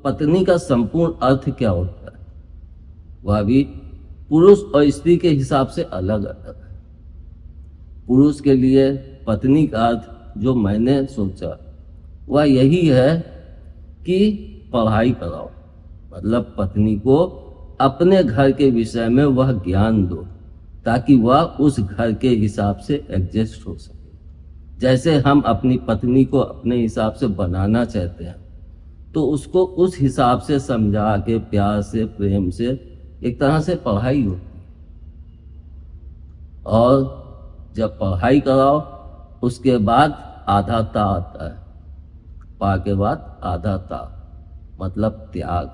पत्नी का संपूर्ण अर्थ क्या होता है वह भी पुरुष और स्त्री के हिसाब से अलग अलग है। पुरुष के लिए पत्नी का अर्थ जो मैंने सोचा वह यही है कि पढ़ाई कराओ, मतलब पत्नी को अपने घर के विषय में वह ज्ञान दो ताकि वह उस घर के हिसाब से एडजस्ट हो सके। जैसे हम अपनी पत्नी को अपने हिसाब से बनाना चाहते हैं तो उसको उस हिसाब से समझा के प्यार से प्रेम से एक तरह से पढ़ाई होती है। और जब पढ़ाई कराओ उसके बाद आधा ता आता है, पा के बाद आधा ता मतलब त्याग।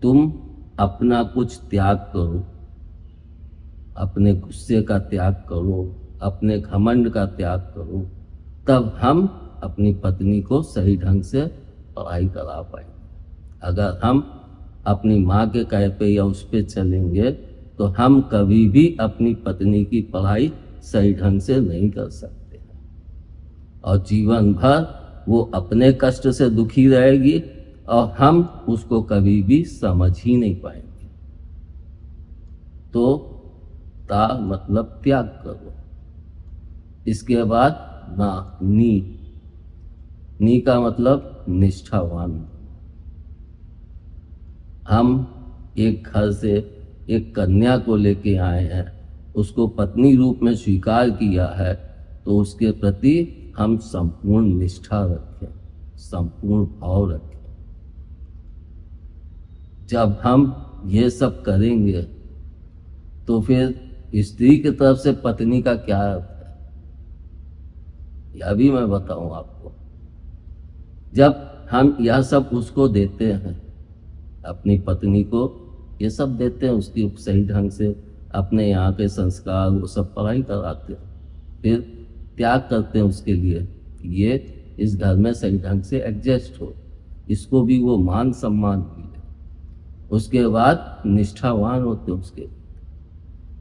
तुम अपना कुछ त्याग करो, अपने गुस्से का त्याग करो, अपने घमंड का त्याग करो, तब हम अपनी पत्नी को सही ढंग से पढ़ाई करा पाएंगे। अगर हम अपनी माँ के कहे पे या उस पे चलेंगे तो हम कभी भी अपनी पत्नी की पढ़ाई सही ढंग से नहीं कर सकते हैं और जीवन भर वो अपने कष्ट से दुखी रहेगी और हम उसको कभी भी समझ ही नहीं पाएंगे। तो ता मतलब त्याग करो। इसके बाद ना नी का मतलब निष्ठावान। हम एक घर से एक कन्या को लेके आए हैं, उसको पत्नी रूप में स्वीकार किया है, तो उसके प्रति हम संपूर्ण निष्ठा रखें, संपूर्ण भाव रखें। जब हम ये सब करेंगे तो फिर स्त्री की तरफ से पत्नी का क्या अर्थ है यह भी मैं बताऊं आपको। जब हम यह सब उसको देते हैं, अपनी पत्नी को ये सब देते हैं, उसकी सही ढंग से अपने यहाँ के संस्कार वो सब पढ़ाई कराते हैं, फिर त्याग करते हैं उसके लिए ये इस घर में सही ढंग से एडजस्ट हो, इसको भी वो मान सम्मान मिले। उसके बाद निष्ठावान होते उसके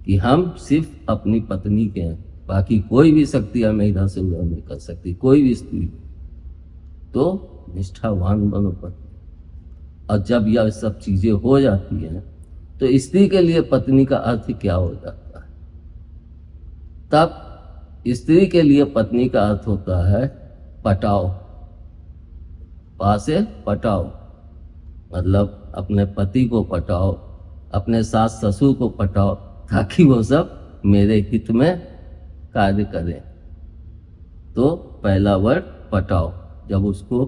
कि हम सिर्फ अपनी पत्नी के हैं, बाकी कोई भी शक्ति हमें इधर से उधर नहीं कर सकती, कोई भी स्त्री। तो निष्ठावान बनो पत्नी। और जब यह सब चीजें हो जाती हैं तो स्त्री के लिए पत्नी का अर्थ क्या हो जाता है? तब स्त्री के लिए पत्नी का अर्थ होता है पटाओ। पासे पटाओ मतलब अपने पति को पटाओ, अपने सास ससुर को पटाओ ताकि वो सब मेरे हित में कार्य करें। तो पहला वर्ड पटाओ। जब उसको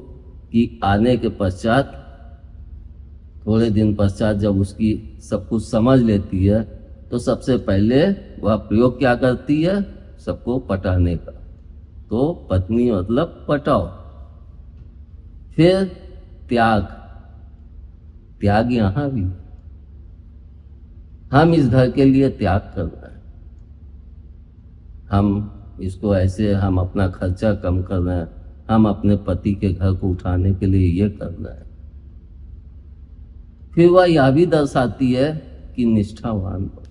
कि आने के पश्चात थोड़े दिन पश्चात जब उसकी सब कुछ समझ लेती है तो सबसे पहले वह प्रयोग क्या करती है? सबको पटाने का। तो पत्नी मतलब पटाओ। फिर त्याग। त्याग यहां भी हम इस घर के लिए त्याग कर रहे हैं, हम इसको ऐसे हम अपना खर्चा कम कर रहे हैं, हम अपने पति के घर को उठाने के लिए ये कर रहे हैं। फिर वह यह भी दर्शाती है कि निष्ठावान हो।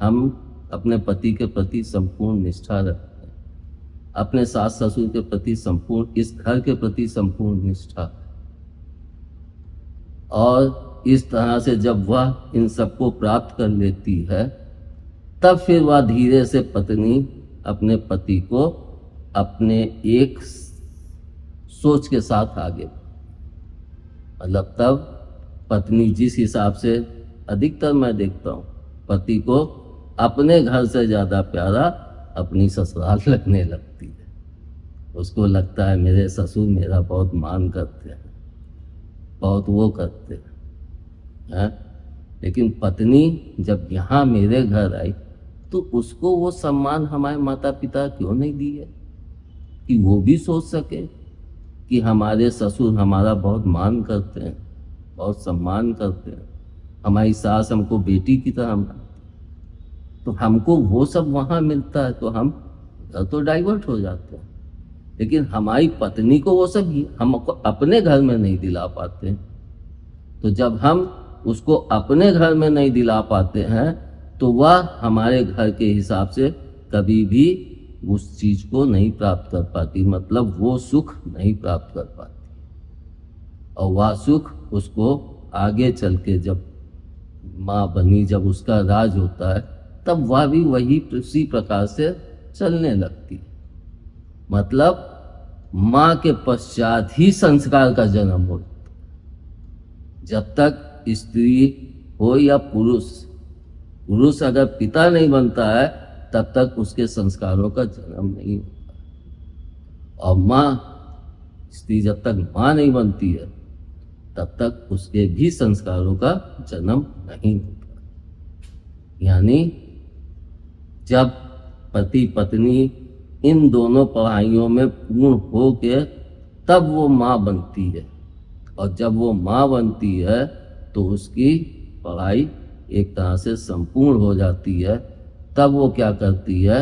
हम अपने पति के प्रति संपूर्ण निष्ठा रखते हैं, अपने सास ससुर के प्रति संपूर्ण, इस घर के प्रति संपूर्ण निष्ठा। और इस तरह से जब वह इन सबको प्राप्त कर लेती है तब फिर वह धीरे से पत्नी अपने पति को अपने एक सोच के साथ आगे, मतलब तब पत्नी जिस हिसाब से अधिकतर मैं देखता हूँ पति को अपने घर से ज़्यादा प्यारा अपनी ससुराल लगने लगती है। उसको लगता है मेरे ससुर मेरा बहुत मान करते हैं, बहुत वो करते हैं। लेकिन पत्नी जब यहाँ मेरे घर आई तो उसको वो सम्मान हमारे माता पिता क्यों नहीं दिए कि वो भी सोच सके कि हमारे ससुर हमारा बहुत मान करते हैं, बहुत सम्मान करते हैं, हमारी सास हमको बेटी की तरह मानती, तो हमको वो सब वहाँ मिलता है तो हम तो डाइवर्ट हो जाते हैं। लेकिन हमारी पत्नी को वो सब हमको अपने घर में नहीं दिला पाते। तो जब हम उसको अपने घर में नहीं दिला पाते हैं तो वह हमारे घर के हिसाब से कभी भी उस चीज को नहीं प्राप्त कर पाती, मतलब वो सुख नहीं प्राप्त कर पाती। और वह सुख उसको आगे चल के जब माँ बनी, जब उसका राज होता है, तब वह भी वही उसी प्रकार से चलने लगती है। मतलब माँ के पश्चात ही संस्कार का जन्म होता है। जब तक स्त्री हो या पुरुष, पुरुष अगर पिता नहीं बनता है तब तक उसके संस्कारों का जन्म नहीं होता। और माँ, स्त्री जब तक माँ नहीं बनती है तब तक उसके भी संस्कारों का जन्म नहीं होता। यानी जब पति पत्नी इन दोनों पढ़ाइयों में पूर्ण हो के तब वो माँ बनती है, और जब वो माँ बनती है तो उसकी पढ़ाई एक तरह से संपूर्ण हो जाती है। तब वो क्या करती है,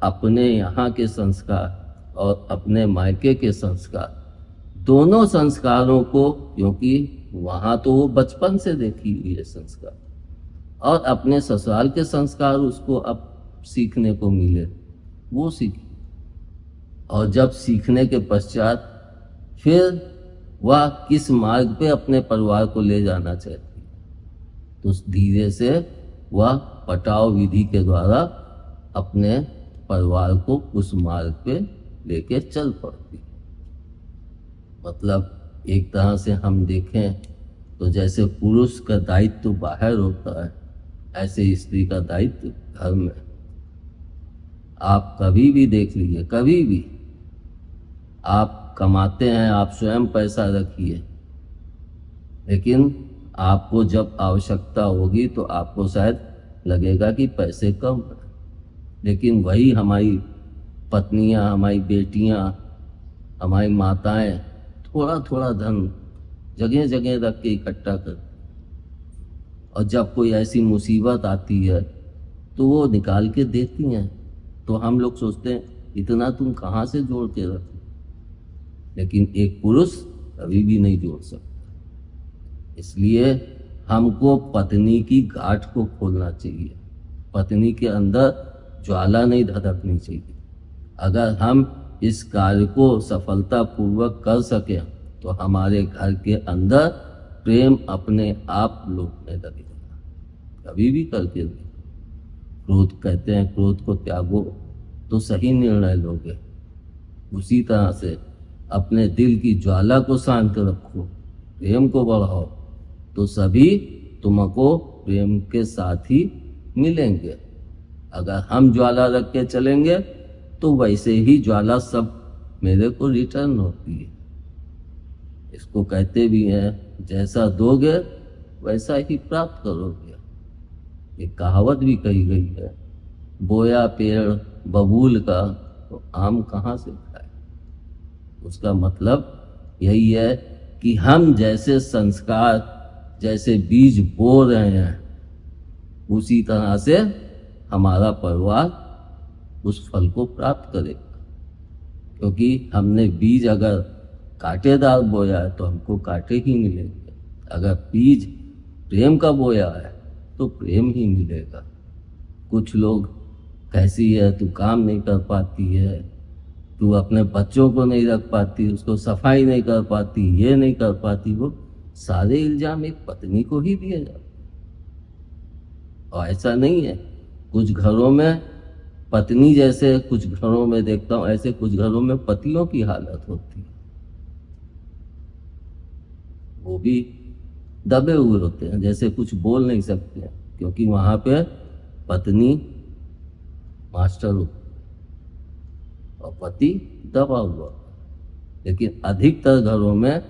अपने यहाँ के संस्कार और अपने मायके के संस्कार, दोनों संस्कारों को, क्योंकि वहाँ तो वो बचपन से देखी हुई है संस्कार, और अपने ससुराल के संस्कार उसको अब सीखने को मिले, वो सीखी। और जब सीखने के पश्चात फिर वह किस मार्ग पे अपने परिवार को ले जाना चाहती है, तो धीरे से वह पटाव विधि के द्वारा अपने परिवार को उस मार्ग पे लेके चल पड़ती है। मतलब एक तरह से हम देखें तो जैसे पुरुष का दायित्व तो बाहर होता है, ऐसे स्त्री का दायित्व घर में। आप कभी भी देख लीजिए, कभी भी आप कमाते हैं, आप स्वयं पैसा रखिए, लेकिन आपको जब आवश्यकता होगी तो आपको शायद लगेगा कि पैसे कम है, लेकिन वही हमारी पत्नियां, हमारी बेटियां, हमारी माताएं थोड़ा थोड़ा धन जगह जगह रख के इकट्ठा करती, और जब कोई ऐसी मुसीबत आती है तो वो निकाल के देती हैं। तो हम लोग सोचते हैं इतना तुम कहाँ से जोड़ के रखो, लेकिन एक पुरुष कभी भी नहीं जोड़ सकता। इसलिए हमको पत्नी की गांठ को खोलना चाहिए, पत्नी के अंदर ज्वाला नहीं धधकनी चाहिए। अगर हम इस कार्य को सफलतापूर्वक कर सकें तो हमारे घर के अंदर प्रेम अपने आप लौटने लगेगा। कभी भी करके देखो। क्रोध कहते हैं, क्रोध को त्यागो तो सही निर्णय लोगे। उसी तरह से अपने दिल की ज्वाला को शांत रखो, प्रेम को बढ़ाओ, तो सभी तुमको प्रेम के साथ ही मिलेंगे। अगर हम ज्वाला रख के चलेंगे तो वैसे ही ज्वाला सब मेरे को रिटर्न होती है। इसको कहते भी हैं, जैसा दोगे वैसा ही प्राप्त करोगे। एक कहावत भी कही गई है, बोया पेड़ बबूल का तो आम कहाँ से खाए। उसका मतलब यही है कि हम जैसे संस्कार, जैसे बीज बो रहे हैं, उसी तरह से हमारा परिवार उस फल को प्राप्त करेगा। क्योंकि हमने बीज अगर कांटेदार बोया है तो हमको कांटे ही मिलेंगे, अगर बीज प्रेम का बोया है तो प्रेम ही मिलेगा। कुछ लोग कैसी है, तू काम नहीं कर पाती है, तू अपने बच्चों को नहीं रख पाती, उसको सफाई नहीं कर पाती, ये नहीं कर पाती, वो सारे इल्जाम एक पत्नी को ही दिए जाते। और ऐसा नहीं है, कुछ घरों में पत्नी जैसे, कुछ घरों में देखता हूँ ऐसे, कुछ घरों में पतियों की हालत होती है, वो भी दबे हुए होते हैं, जैसे कुछ बोल नहीं सकते हैं, क्योंकि वहां पे पत्नी मास्टर होती है और पति दबा हुआ। लेकिन अधिकतर घरों में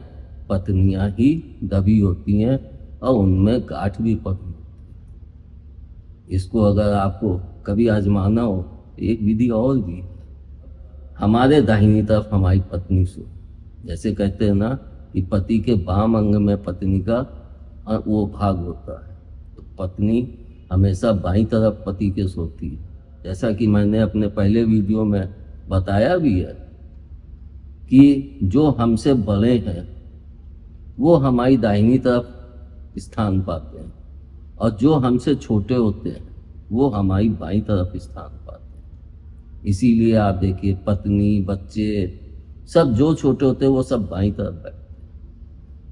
पत्नियां ही दबी होती हैं और उनमें गांठ भी पड़ी होती है। इसको अगर आपको कभी आजमाना हो, एक विधि और भी है। हमारे दाहिनी तरफ हमारी पत्नी सो, जैसे कहते हैं ना कि पति के वाम अंग में पत्नी का वो भाग होता है, तो पत्नी हमेशा बाईं तरफ पति के सोती है। जैसा कि मैंने अपने पहले वीडियो में बताया भी है कि जो हमसे बड़े हैं वो हमारी दाहिनी तरफ स्थान पाते हैं, और जो हमसे छोटे होते हैं वो हमारी बाईं तरफ स्थान पाते हैं। इसीलिए आप देखिए, पत्नी, बच्चे सब जो छोटे होते हैं वो सब बाईं तरफ बैठते हैं,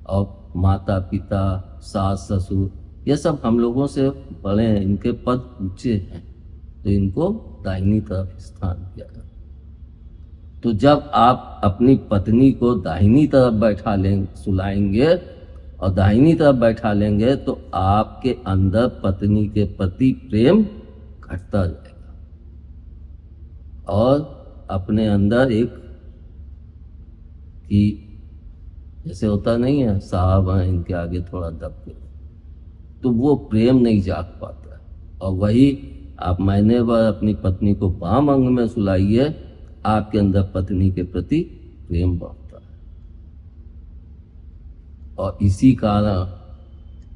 और माता पिता, सास ससुर, ये सब हम लोगों से बड़े हैं, इनके पद ऊंचे हैं, तो इनको दाहिनी तरफ स्थान दिया जाता। तो जब आप अपनी पत्नी को दाहिनी तरफ बैठा लेंगे, सुलाएंगे और दाहिनी तरफ बैठा लेंगे, तो आपके अंदर पत्नी के प्रति प्रेम घटता जाएगा और अपने अंदर एक कि जैसे होता नहीं है, साहब हैं इनके आगे थोड़ा दब के, तो वो प्रेम नहीं जाग पाता। और वही आप महीने भर अपनी पत्नी को वाम अंग में सुलाइए, आपके अंदर पत्नी के प्रति प्रेम बढ़ता है। और इसी कारण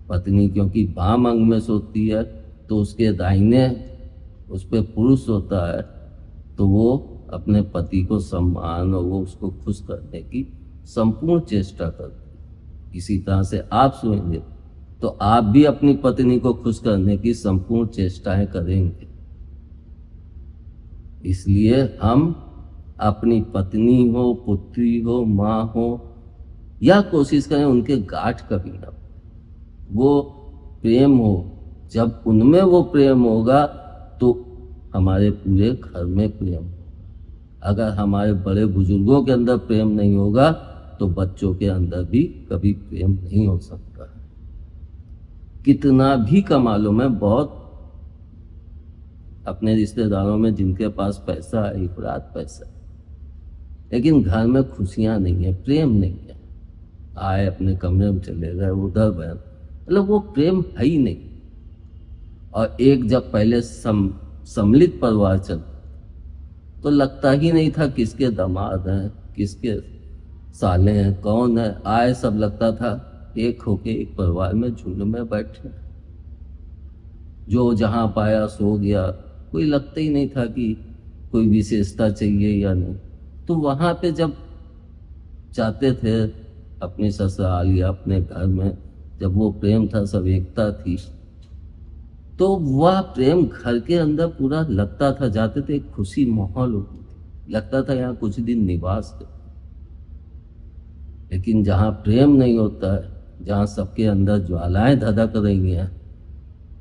पत्नी क्योंकि वाम अंग में सोती है, तो उसके दाहिने उस पर पुरुष होता है, तो वो अपने पति को सम्मान और वो उसको खुश करने की संपूर्ण चेष्टा करती है। इसी तरह से आप सुनेंगे तो आप भी अपनी पत्नी को खुश करने की संपूर्ण चेष्टाएं करेंगे। इसलिए हम अपनी पत्नी हो, पुत्री हो, माँ हो, या कोशिश करें उनके गांठ कभी ना, वो प्रेम हो। जब उनमें वो प्रेम होगा तो हमारे पूरे घर में प्रेम होगा। अगर हमारे बड़े बुजुर्गों के अंदर प्रेम नहीं होगा तो बच्चों के अंदर भी कभी प्रेम नहीं हो सकता है। कितना भी कमा लो, मैं बहुत अपने रिश्तेदारों में जिनके पास पैसा है, इफरात पैसा है, लेकिन घर में खुशियां नहीं है, प्रेम नहीं है। आए अपने कमरे में चले गए, उधर गए, मतलब वो प्रेम है ही नहीं। और एक जब पहले सम्मिलित परिवार चलता तो लगता ही नहीं था किसके दामाद हैं, किसके साले हैं, कौन है। आए सब लगता था एक होके एक परिवार में झुंड में बैठे, जो जहां पाया सो गया, कोई लगता ही नहीं था कि कोई विशेषता चाहिए या नहीं। तो वहां पे जब जाते थे अपनी ससुराल या अपने घर में, जब वो प्रेम था, सब एकता थी, तो वह प्रेम घर के अंदर पूरा लगता था। जाते थे एक खुशी माहौल होती थी, लगता था यहाँ कुछ दिन निवास कर। लेकिन जहाँ प्रेम नहीं होता है, जहाँ सबके अंदर ज्वालाएं धधक रही हैं,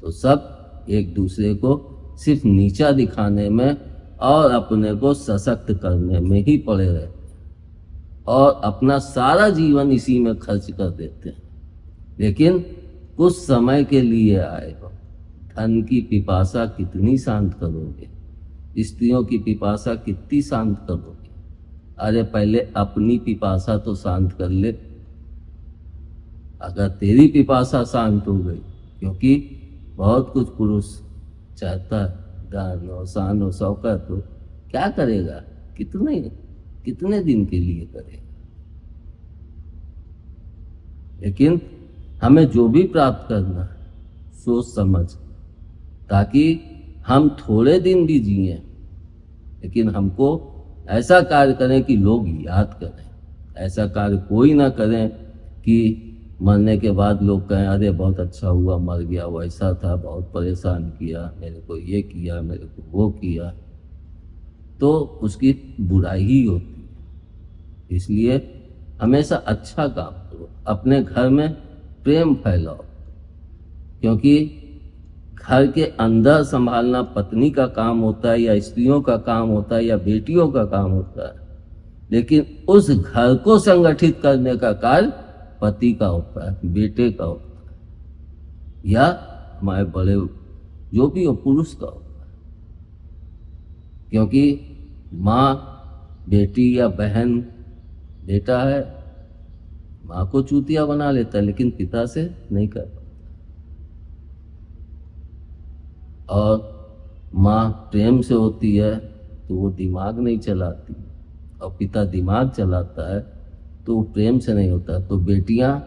तो सब एक दूसरे को सिर्फ नीचा दिखाने में और अपने को सशक्त करने में ही पड़े रहते हैं और अपना सारा जीवन इसी में खर्च कर देते हैं। लेकिन कुछ समय के लिए आए हो, धन की पिपासा कितनी शांत करोगे, स्त्रियों की पिपासा कितनी शांत करोगे। अरे पहले अपनी पिपासा तो शांत कर ले। अगर तेरी पिपासा शांत हो गई, क्योंकि बहुत कुछ पुरुष चाहता है, दान और शान और शौकत, तो क्या करेगा, कितने दिन के लिए करेगा। लेकिन हमें जो भी प्राप्त करना है सोच समझ, ताकि हम थोड़े दिन भी जिए, लेकिन हमको ऐसा कार्य करें कि लोग याद करें। ऐसा कार्य कोई ना करें कि मरने के बाद लोग कहें अरे बहुत अच्छा हुआ मर गया, वैसा था, बहुत परेशान किया, मेरे को ये किया, मेरे को वो किया, तो उसकी बुराई ही होती है। इसलिए हमेशा अच्छा काम करो, अपने घर में प्रेम फैलाओ, क्योंकि घर के अंदर संभालना पत्नी का काम होता है, या स्त्रियों का काम होता है, या बेटियों का काम होता है, लेकिन उस घर को संगठित करने का कार्य पति का होता है, बेटे का होता है, या हमारे बड़े जो भी हो पुरुष का होता है। क्योंकि माँ बेटी या बहन बेटा है, माँ को चूतिया बना लेता है, लेकिन पिता से नहीं कर पाता। और माँ प्रेम से होती है तो वो दिमाग नहीं चलाती, और पिता दिमाग चलाता है तो वो प्रेम से नहीं होता। तो बेटियां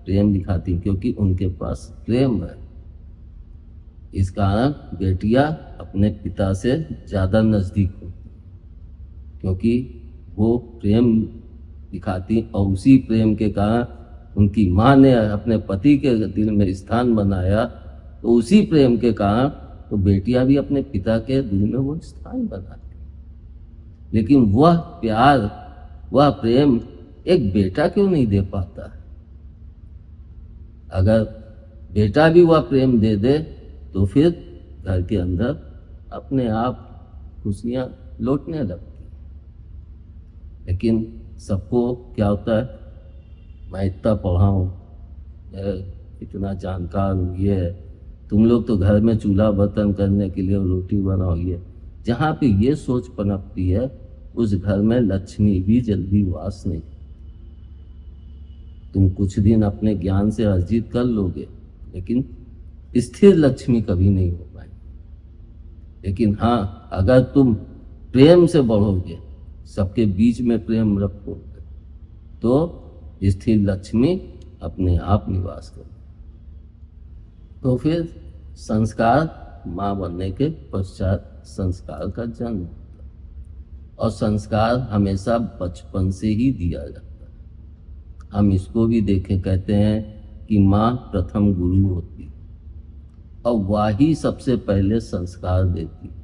प्रेम दिखाती क्योंकि उनके पास प्रेम है। इस कारण बेटियां अपने पिता से ज़्यादा नज़दीक होती, क्योंकि वो प्रेम दिखाती, और उसी प्रेम के कारण उनकी माँ ने अपने पति के दिल में स्थान बनाया, तो उसी प्रेम के कारण तो बेटियां भी अपने पिता के दिल में वो स्थान बनाती। लेकिन वह प्यार, वह प्रेम एक बेटा क्यों नहीं दे पाता है? अगर बेटा भी वह प्रेम दे दे तो फिर घर के अंदर अपने आप खुशियाँ लौटने लगती। लेकिन सबको क्या होता है, मैं इतना पढ़ा हूँ, इतना जानकार हूँ, ये है, तुम लोग तो घर में चूल्हा बर्तन करने के लिए रोटी बनाओ। ये जहाँ पे ये सोच पनपती है उस घर में लक्ष्मी भी जल्दी वास नहीं। तुम कुछ दिन अपने ज्ञान से अर्जित कर लोगे लेकिन स्थिर लक्ष्मी कभी नहीं हो पाएगी। लेकिन हाँ, अगर तुम प्रेम से बढ़ोगे, सबके बीच में प्रेम रखोगे, तो स्थिर लक्ष्मी अपने आप निवास करेगी। तो फिर संस्कार, माँ बनने के पश्चात संस्कार का जन्म होता है और संस्कार हमेशा बचपन से ही दिया जाता है। हम इसको भी देखें, कहते हैं कि माँ प्रथम गुरु होती है और वही सबसे पहले संस्कार देती है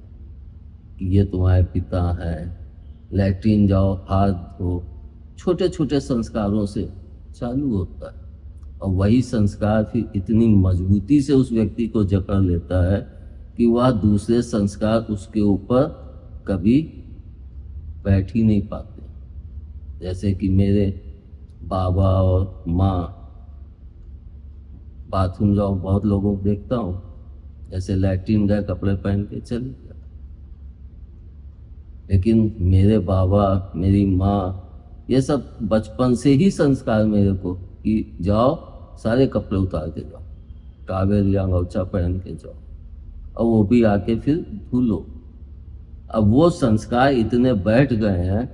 कि ये तुम्हारे पिता हैं, लैट्रिन जाओ, हाथ धो। छोटे छोटे संस्कारों से चालू होता है और वही संस्कार फिर इतनी मजबूती से उस व्यक्ति को जकड़ लेता है कि वह दूसरे संस्कार उसके ऊपर कभी बैठ ही नहीं पाते। जैसे कि मेरे बाबा और माँ, बाथरूम जाओ, बहुत लोगों को देखता हूँ, जैसे लैट्रिन गए कपड़े पहन के चले गए। लेकिन मेरे बाबा, मेरी माँ, ये सब बचपन से ही संस्कार मेरे को कि जाओ सारे कपड़े उतार के जाओ, टावेल या गमछा पहन के जाओ और वो भी आके फिर धुलो। अब वो संस्कार इतने बैठ गए हैं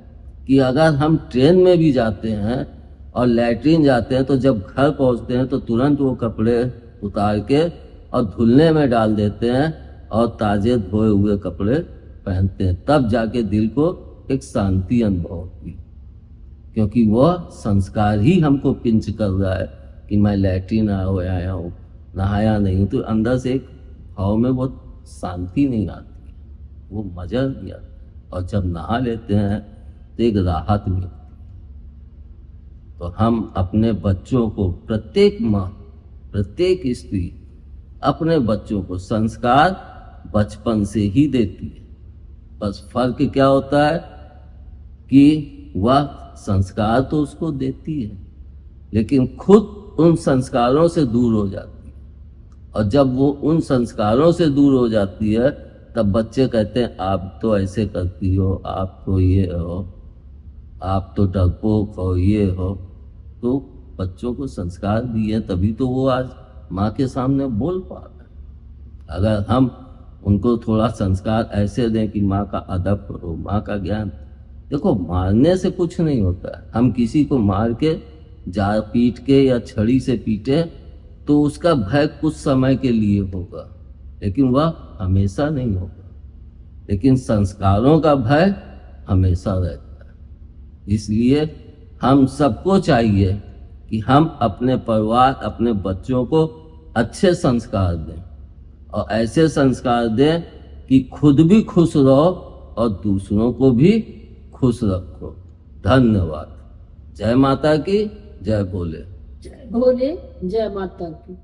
कि अगर हम ट्रेन में भी जाते हैं और लैट्रिन जाते हैं तो जब घर पहुंचते हैं तो तुरंत वो कपड़े उतार के और धुलने में डाल देते हैं और ताजे धोए हुए कपड़े पहनते हैं। तब जाके दिल को एक शांति अनुभव होती है, क्योंकि वह संस्कार ही हमको पिंच कर रहा है कि मैं लैट्रिन आया हूँ, नहाया नहीं हूँ, तो अंदर से एक भाव में बहुत शांति नहीं आती है, वो मजा नहीं आता। और जब नहा लेते हैं तो एक राहत मिलती है। तो हम अपने बच्चों को, प्रत्येक माँ, प्रत्येक स्त्री अपने बच्चों को संस्कार बचपन से ही देती है। बस फर्क क्या होता है कि वह संस्कार तो उसको देती है लेकिन खुद उन संस्कारों से दूर हो जाती है। और जब वो उन संस्कारों से दूर हो जाती है तब बच्चे कहते हैं आप तो ऐसे करती हो, आप तो ये हो, आप तो डरपोक हो, ये हो। तो बच्चों को संस्कार दिए तभी तो वो आज माँ के सामने बोल पा रहे हैं। अगर हम उनको थोड़ा संस्कार ऐसे दें कि माँ का अदब करो, माँ का ज्ञान, देखो मारने से कुछ नहीं होता है। हम किसी को मार के, जा पीट के या छड़ी से पीटे तो उसका भय कुछ समय के लिए होगा लेकिन वह हमेशा नहीं होगा। लेकिन संस्कारों का भय हमेशा रहता है। इसलिए हम सबको चाहिए कि हम अपने परिवार, अपने बच्चों को अच्छे संस्कार दें और ऐसे संस्कार दें कि खुद भी खुश रहो और दूसरों को भी खुश रखो। धन्यवाद। जय माता की, जय भोले। जय भोले, जय माता की।